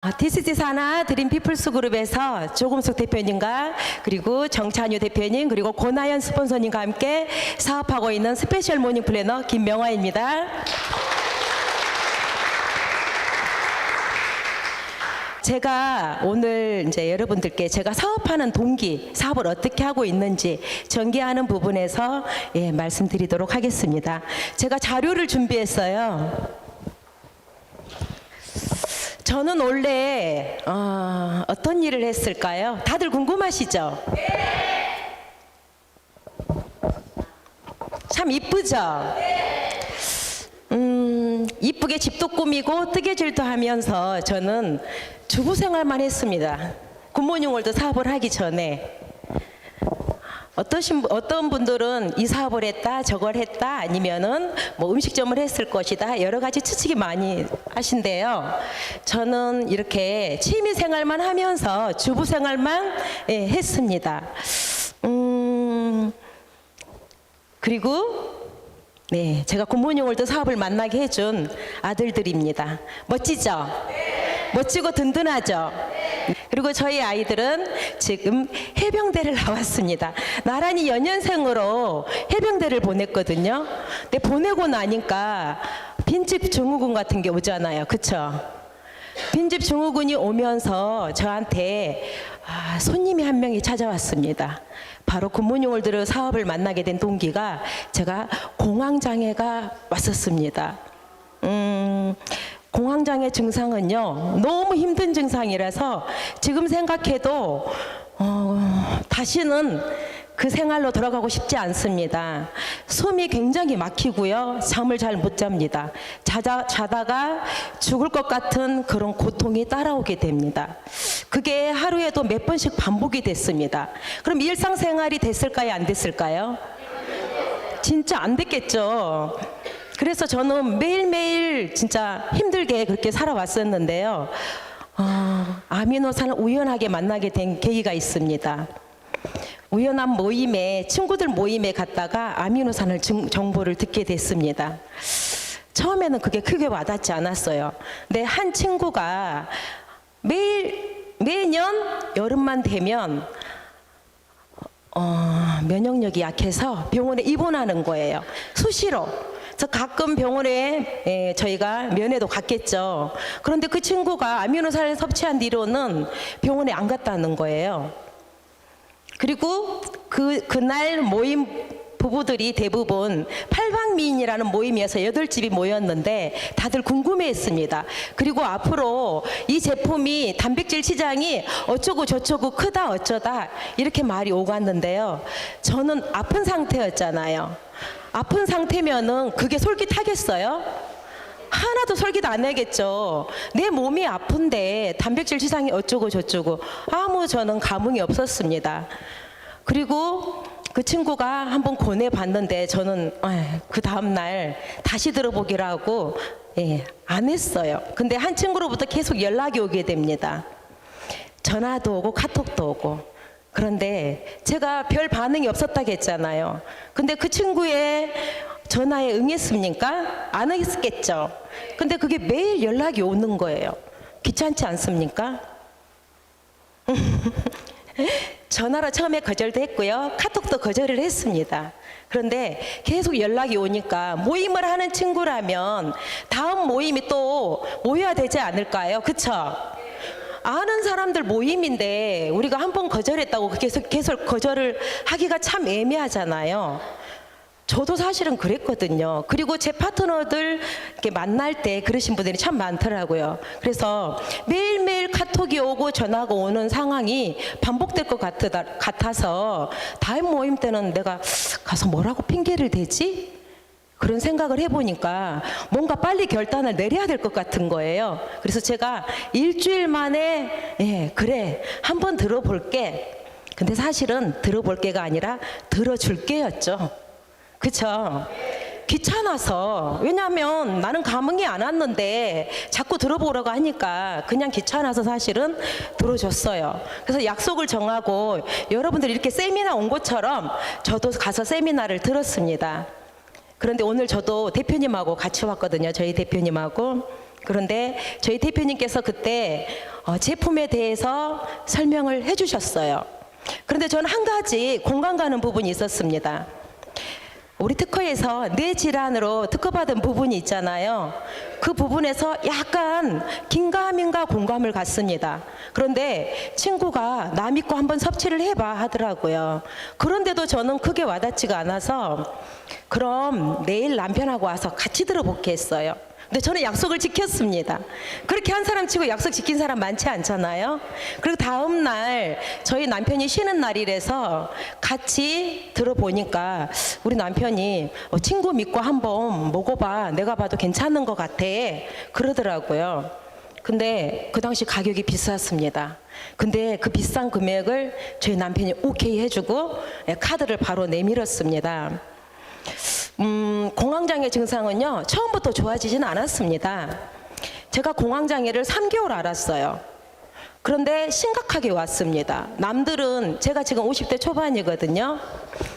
DCG 산하 드림 피플스 그룹에서 조금숙 대표님과 그리고 정찬유 대표님 그리고 고나연 스폰서님과 함께 사업하고 있는 스페셜 모닝 플래너 김명화입니다. 제가 오늘 이제 여러분들께 제가 사업하는 동기, 사업을 어떻게 하고 있는지 전개하는 부분에서 말씀드리도록 하겠습니다. 제가 자료를 준비했어요. 저는 원래 어떤 일을 했을까요? 다들 궁금하시죠? 참 이쁘죠? 이쁘게 집도 꾸미고 뜨개질도 하면서 저는 주부 생활만 했습니다. 굿모닝월드 사업을 하기 전에. 어떤 분들은 이 사업을 했다, 저걸 했다, 아니면은 뭐 음식점을 했을 것이다, 여러 가지 추측이 많이 하신데요. 저는 이렇게 취미 생활만 하면서 주부 생활만 했습니다. 그리고 제가 굿모닝월드 사업을 만나게 해준 아들들입니다. 멋지죠? 멋지고 든든하죠? 그리고 저희 아이들은 지금 해병대를 나왔습니다. 나란히 연년생으로 해병대를 보냈거든요. 근데 보내고 나니까 빈집 증후군 같은 게 오잖아요. 그쵸? 빈집 증후군이 오면서 저한테 손님이 한 명이 찾아왔습니다. 바로 굿모닝월드 사업을 만나게 된 동기가 제가 공황장애가 왔었습니다. 공황장애 증상은요 너무 힘든 증상이라서 지금 생각해도 다시는 그 생활로 돌아가고 싶지 않습니다. 숨이 굉장히 막히고요, 잠을 잘 못 잡니다. 자다가 죽을 것 같은 그런 고통이 따라오게 됩니다. 그게 하루에도 몇 번씩 반복이 됐습니다. 그럼 일상생활이 됐을까요, 안 됐을까요? 진짜 안 됐겠죠. 그래서 저는 매일매일 진짜 힘들게 그렇게 살아왔었는데요. 아미노산을 우연하게 만나게 된 계기가 있습니다. 우연한 모임에, 친구들 모임에 갔다가 아미노산을 정보를 듣게 됐습니다. 처음에는 그게 크게 와닿지 않았어요. 근데 한 친구가 매년 여름만 되면 면역력이 약해서 병원에 입원하는 거예요. 수시로. 그래서 가끔 병원에 저희가 면회도 갔겠죠. 그런데 그 친구가 아미노산을 섭취한 뒤로는 병원에 안 갔다는 거예요. 그리고 그날 모임 부부들이 대부분 팔방미인이라는 모임이어서 8집이 모였는데 다들 궁금해했습니다. 그리고 앞으로 이 제품이 단백질 시장이 어쩌고 저쩌고 크다 어쩌다 이렇게 말이 오갔는데요. 저는 아픈 상태였잖아요. 아픈 상태면은 그게 솔깃하겠어요? 하나도 솔깃 안 하겠죠. 내 몸이 아픈데 단백질 시장이 어쩌고 저쩌고 저는 감흥이 없었습니다. 그리고 그 친구가 한번 권해봤는데 저는 그 다음날 다시 들어보기로 하고 안 했어요. 근데 한 친구로부터 계속 연락이 오게 됩니다. 전화도 오고 카톡도 오고. 그런데 제가 별 반응이 없었다고 했잖아요. 근데 그 친구의 전화에 응했습니까? 안 했겠죠. 근데 그게 매일 연락이 오는 거예요. 귀찮지 않습니까? 전화로 처음에 거절도 했고요, 카톡도 거절을 했습니다. 그런데 계속 연락이 오니까 모임을 하는 친구라면 다음 모임이 또 모여야 되지 않을까요? 그쵸? 아는 사람들 모임인데 우리가 한 번 거절했다고 계속 거절을 하기가 참 애매하잖아요. 저도 사실은 그랬거든요. 그리고 제 파트너들 이렇게 만날 때 그러신 분들이 참 많더라고요. 그래서 매일매일 카톡이 오고 전화가 오는 상황이 반복될 것 같아서 다음 모임 때는 내가 가서 뭐라고 핑계를 대지? 그런 생각을 해보니까 뭔가 빨리 결단을 내려야 될 것 같은 거예요. 그래서 제가 일주일 만에 그래 한번 들어볼게. 근데 사실은 들어볼게가 아니라 들어줄게였죠. 그쵸? 귀찮아서. 왜냐하면 나는 감흥이 안 왔는데 자꾸 들어보라고 하니까 그냥 귀찮아서 사실은 들어줬어요. 그래서 약속을 정하고 여러분들이 이렇게 세미나 온 것처럼 저도 가서 세미나를 들었습니다. 그런데 오늘 저도 대표님하고 같이 왔거든요. 저희 대표님하고. 그런데 저희 대표님께서 그때 제품에 대해서 설명을 해주셨어요. 그런데 저는 한 가지 공감 가는 부분이 있었습니다. 우리 특허에서 뇌 질환으로 특허받은 부분이 있잖아요. 그 부분에서 약간 긴가민가 공감을 갖습니다. 그런데 친구가 나 믿고 한번 섭취를 해봐 하더라고요. 그런데도 저는 크게 와닿지가 않아서 그럼 내일 남편하고 와서 같이 들어볼게 했어요. 근데 저는 약속을 지켰습니다. 그렇게 한 사람 치고 약속 지킨 사람 많지 않잖아요. 그리고 다음 날 저희 남편이 쉬는 날이라서 같이 들어보니까 우리 남편이 친구 믿고 한번 먹어봐. 내가 봐도 괜찮은 것 같아. 그러더라고요. 근데 그 당시 가격이 비쌌습니다. 근데 그 비싼 금액을 저희 남편이 오케이 해주고 카드를 바로 내밀었습니다. 공황장애 증상은요, 처음부터 좋아지지는 않았습니다. 제가 공황장애를 3개월 알았어요. 그런데 심각하게 왔습니다. 남들은 제가 지금 50대 초반이거든요.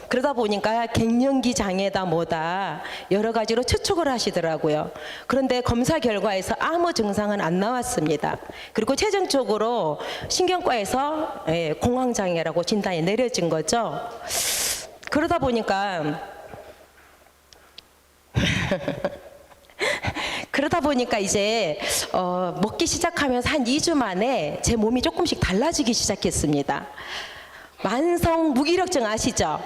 그러다 보니까 갱년기 장애다 뭐다 여러 가지로 추측을 하시더라고요. 그런데 검사 결과에서 아무 증상은 안 나왔습니다. 그리고 최종적으로 신경과에서 공황장애라고 진단이 내려진 거죠. 그러다 보니까 이제 먹기 시작하면서 한 2주 만에 제 몸이 조금씩 달라지기 시작했습니다. 만성 무기력증 아시죠?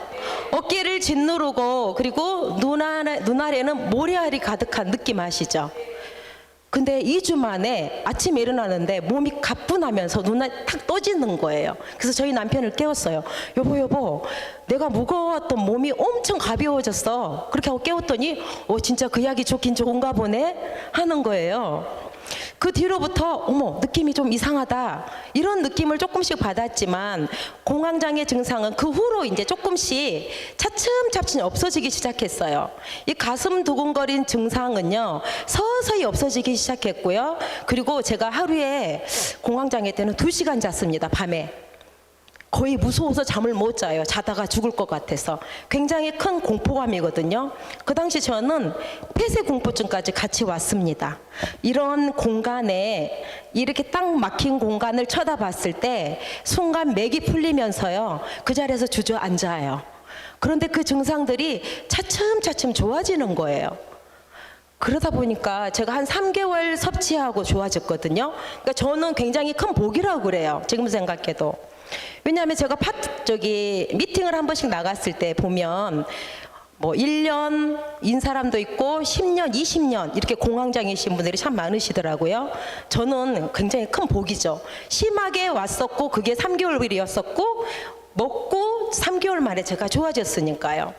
어깨를 짓누르고 그리고 눈 아래는 모래알이 가득한 느낌 아시죠? 근데 2주 만에 아침에 일어나는데 몸이 가뿐하면서 눈에 탁 떠지는 거예요. 그래서 저희 남편을 깨웠어요. 여보, 내가 무거웠던 몸이 엄청 가벼워졌어. 그렇게 하고 깨웠더니 진짜 그 약이 좋긴 좋은가 보네 하는 거예요. 그 뒤로부터 어머 느낌이 좀 이상하다 이런 느낌을 조금씩 받았지만 공황장애 증상은 그 후로 이제 조금씩 차츰차츰 없어지기 시작했어요. 이 가슴 두근거린 증상은요 서서히 없어지기 시작했고요. 그리고 제가 하루에 공황장애 때는 2시간 잤습니다. 밤에. 거의 무서워서 잠을 못 자요. 자다가 죽을 것 같아서. 굉장히 큰 공포감이거든요. 그 당시 저는 폐쇄공포증까지 같이 왔습니다. 이런 공간에 이렇게 딱 막힌 공간을 쳐다봤을 때 순간 맥이 풀리면서요. 그 자리에서 주저앉아요. 그런데 그 증상들이 차츰차츰 좋아지는 거예요. 그러다 보니까 제가 한 3개월 섭취하고 좋아졌거든요. 그러니까 저는 굉장히 큰 복이라고 그래요. 지금 생각해도. 왜냐하면 제가 미팅을 한 번씩 나갔을 때 보면 뭐 1년인 사람도 있고 10년, 20년 이렇게 공황장애이신 분들이 참 많으시더라고요. 저는 굉장히 큰 복이죠. 심하게 왔었고 그게 3개월이었었고 먹고 3개월 만에 제가 좋아졌으니까요.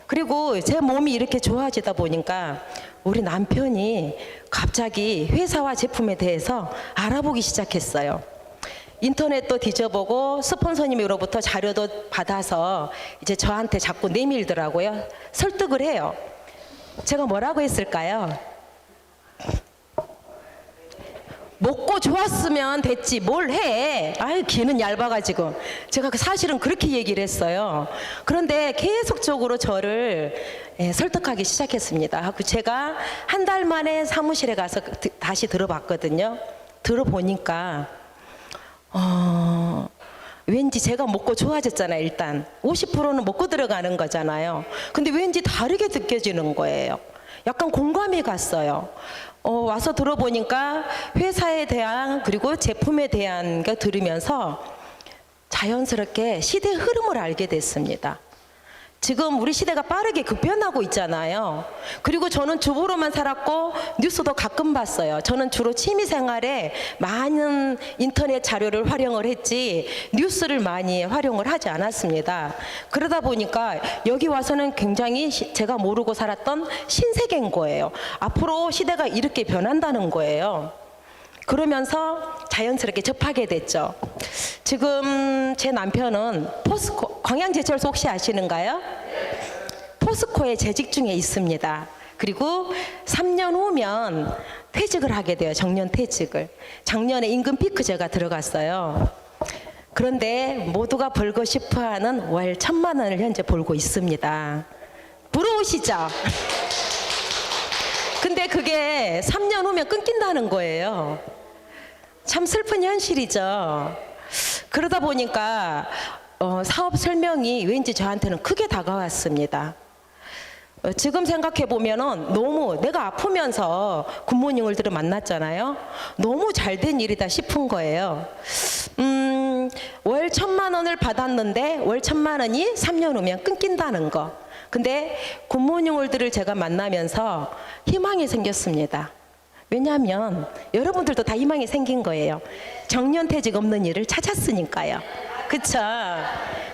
그리고 제 몸이 이렇게 좋아지다 보니까 우리 남편이 갑자기 회사와 제품에 대해서 알아보기 시작했어요. 인터넷도 뒤져보고 스폰서님으로부터 자료도 받아서 이제 저한테 자꾸 내밀더라고요. 설득을 해요. 제가 뭐라고 했을까요? 먹고 좋았으면 됐지 뭘 해. 아유 귀는 얇아가지고. 제가 사실은 그렇게 얘기를 했어요. 그런데 계속적으로 저를 설득하기 시작했습니다. 제가 한 달 만에 사무실에 가서 다시 들어봤거든요. 들어보니까 왠지 제가 먹고 좋아졌잖아요. 일단 50%는 먹고 들어가는 거잖아요. 근데 왠지 다르게 느껴지는 거예요. 약간 공감이 갔어요. 와서 들어보니까 회사에 대한 그리고 제품에 대한 거 들으면서 자연스럽게 시대의 흐름을 알게 됐습니다. 지금 우리 시대가 빠르게 급변하고 있잖아요. 그리고 저는 주부로만 살았고 뉴스도 가끔 봤어요. 저는 주로 취미생활에 많은 인터넷 자료를 활용을 했지 뉴스를 많이 활용을 하지 않았습니다. 그러다 보니까 여기 와서는 굉장히 제가 모르고 살았던 신세계인 거예요. 앞으로 시대가 이렇게 변한다는 거예요. 그러면서 자연스럽게 접하게 됐죠. 지금 제 남편은 포스코, 광양제철소 혹시 아시는가요? 포스코에 재직 중에 있습니다. 그리고 3년 후면 퇴직을 하게 돼요. 정년 퇴직을. 작년에 임금 피크제가 들어갔어요. 그런데 모두가 벌고 싶어하는 월 1,000만 원을 현재 벌고 있습니다. 부러우시죠? 근데 그게 3년 후면 끊긴다는 거예요. 참 슬픈 현실이죠. 그러다 보니까 사업 설명이 왠지 저한테는 크게 다가왔습니다. 지금 생각해 보면은 너무 내가 아프면서 굿모닝월드를 만났잖아요. 너무 잘된 일이다 싶은 거예요. 월 1,000만 원을 받았는데 월 1,000만 원이 3년 후면 끊긴다는 거. 근데 굿모닝월드를 제가 만나면서 희망이 생겼습니다. 왜냐하면 여러분들도 다 희망이 생긴 거예요. 정년퇴직 없는 일을 찾았으니까요. 그쵸?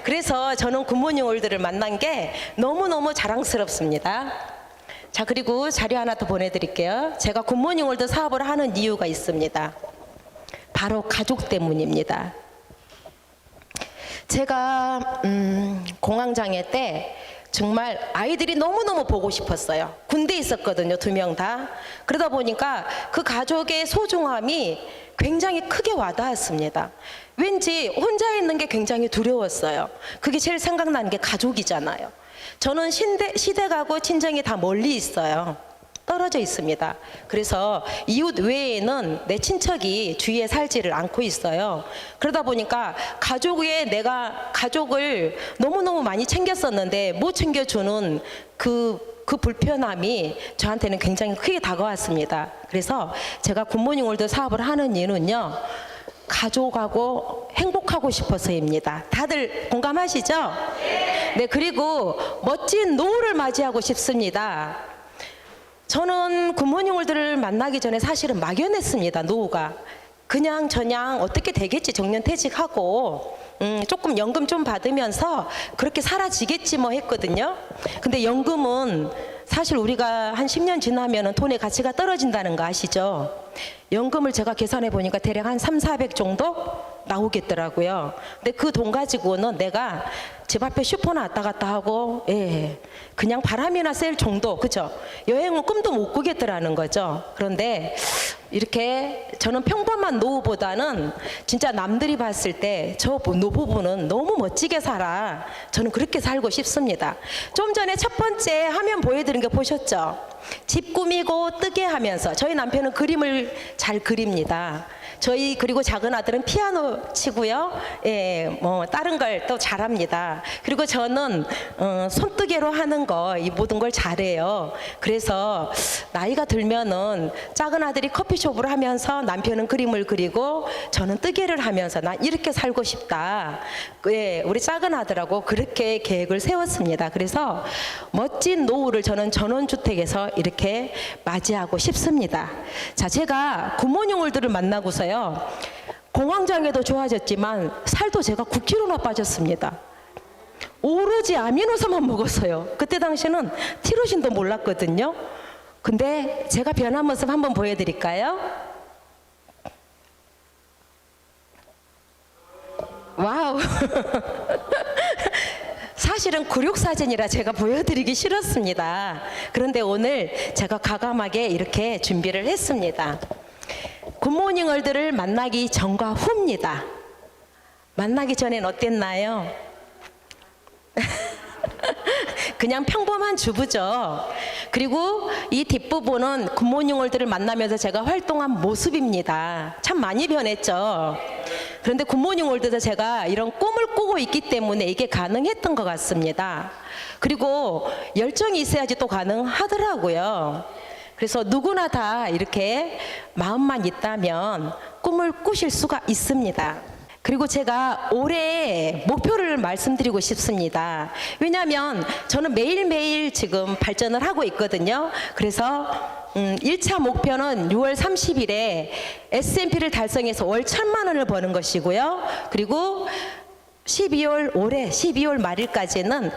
그래서 저는 굿모닝월드를 만난 게 너무너무 자랑스럽습니다. 자, 그리고 자료 하나 더 보내드릴게요. 제가 굿모닝월드 사업을 하는 이유가 있습니다. 바로 가족 때문입니다. 제가 공황장애 때 정말 아이들이 너무너무 보고 싶었어요. 군대에 있었거든요, 2명 다. 그러다 보니까 그 가족의 소중함이 굉장히 크게 와닿았습니다. 왠지 혼자 있는 게 굉장히 두려웠어요. 그게 제일 생각나는 게 가족이잖아요. 저는 시댁하고 친정이 다 멀리 있어요. 떨어져 있습니다. 그래서 이웃 외에는 내 친척이 주위에 살지를 않고 있어요. 그러다 보니까 내가 가족을 너무너무 많이 챙겼었는데 못 챙겨주는 그 불편함이 저한테는 굉장히 크게 다가왔습니다. 그래서 제가 굿모닝월드 사업을 하는 이유는요, 가족하고 행복하고 싶어서입니다. 다들 공감하시죠? 네, 그리고 멋진 노후를 맞이하고 싶습니다. 저는 굿모닝월드를 만나기 전에 사실은 막연했습니다. 노후가 그냥 저냥 어떻게 되겠지, 정년퇴직하고 조금 연금 좀 받으면서 그렇게 살아지겠지 뭐 했거든요. 근데 연금은 사실 우리가 한 10년 지나면 돈의 가치가 떨어진다는 거 아시죠? 연금을 제가 계산해 보니까 대략 한 300-400 정도 나오겠더라고요. 근데 그 돈 가지고는 내가 집 앞에 슈퍼나 왔다 갔다 하고, 그냥 바람이나 쐴 정도, 그죠? 여행은 꿈도 못 꾸겠더라는 거죠. 그런데 이렇게 저는 평범한 노후보다는 진짜 남들이 봤을 때 저 노부부는 너무 멋지게 살아. 저는 그렇게 살고 싶습니다. 좀 전에 첫 번째 화면 보여드린 거 보셨죠? 집 꾸미고 뜨개 하면서 저희 남편은 그림을 잘 그립니다. 그리고 작은 아들은 피아노 치고요. 뭐 다른 걸 또 잘합니다. 그리고 저는 손뜨개로 하는 거, 이 모든 걸 잘해요. 그래서 나이가 들면은 작은 아들이 커피숍을 하면서 남편은 그림을 그리고 저는 뜨개를 하면서 나 이렇게 살고 싶다. 우리 작은 아들하고 그렇게 계획을 세웠습니다. 그래서 멋진 노후를 저는 전원주택에서 이렇게 맞이하고 싶습니다. 자, 제가 굿모닝월드를 만나고서요, 공황장애도 좋아졌지만 살도 제가 9kg나 빠졌습니다. 오로지 아미노산만 먹었어요. 그때 당시에는 티로신도 몰랐거든요. 근데 제가 변한 모습 한번 보여드릴까요? 와우. 사실은 굴욕사진이라 제가 보여드리기 싫었습니다. 그런데 오늘 제가 과감하게 이렇게 준비를 했습니다. 굿모닝월드를 만나기 전과 후입니다. 만나기 전엔 어땠나요? 그냥 평범한 주부죠. 그리고 이 뒷부분은 굿모닝월드를 만나면서 제가 활동한 모습입니다. 참 많이 변했죠. 그런데 굿모닝월드에서 제가 이런 꿈을 꾸고 있기 때문에 이게 가능했던 것 같습니다. 그리고 열정이 있어야지 또 가능하더라고요. 그래서 누구나 다 이렇게 마음만 있다면 꿈을 꾸실 수가 있습니다. 그리고 제가 올해 목표를 말씀드리고 싶습니다. 왜냐하면 저는 매일매일 지금 발전을 하고 있거든요. 그래서 1차 목표는 6월 30일에 S&P를 달성해서 월 1,000만 원을 버는 것이고요. 그리고 올해 12월 말일까지는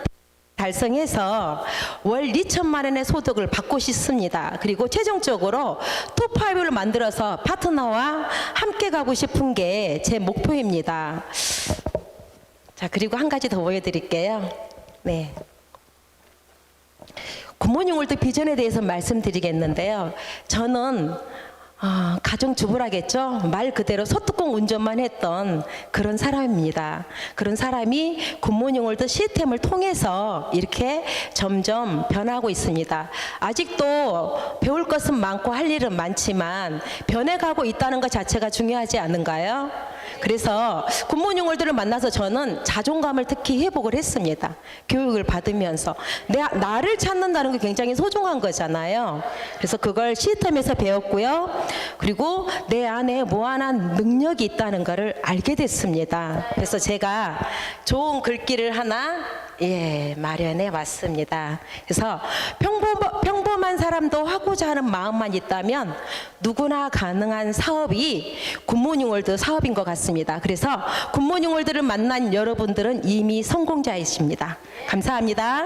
달성해서 월 2천만 원의 소득을 받고 싶습니다. 그리고 최종적으로 톱5를 만들어서 파트너와 함께 가고 싶은 게 제 목표입니다. 자, 그리고 한 가지 더 보여드릴게요. 네. 굿모닝월드 비전에 대해서 말씀드리겠는데요. 저는 가정주부라겠죠. 말 그대로 소뚜껑 운전만 했던 그런 사람입니다. 그런 사람이 굿모닝 월드 시스템을 통해서 이렇게 점점 변하고 있습니다. 아직도 배울 것은 많고 할 일은 많지만 변해가고 있다는 것 자체가 중요하지 않은가요? 그래서 굿모닝 월드를 만나서 저는 자존감을 특히 회복을 했습니다. 교육을 받으면서 나를 찾는다는 게 굉장히 소중한 거잖아요. 그래서 그걸 시스템에서 배웠고요. 그리고 내 안에 무한한 능력이 있다는 것을 알게 됐습니다. 그래서 제가 좋은 글귀를 하나 마련해 왔습니다. 그래서 평범한 사람도 하고자 하는 마음만 있다면 누구나 가능한 사업이 굿모닝 월드 사업인 것 같습니다. 그래서 굿모닝 월드를 만난 여러분들은 이미 성공자이십니다. 감사합니다.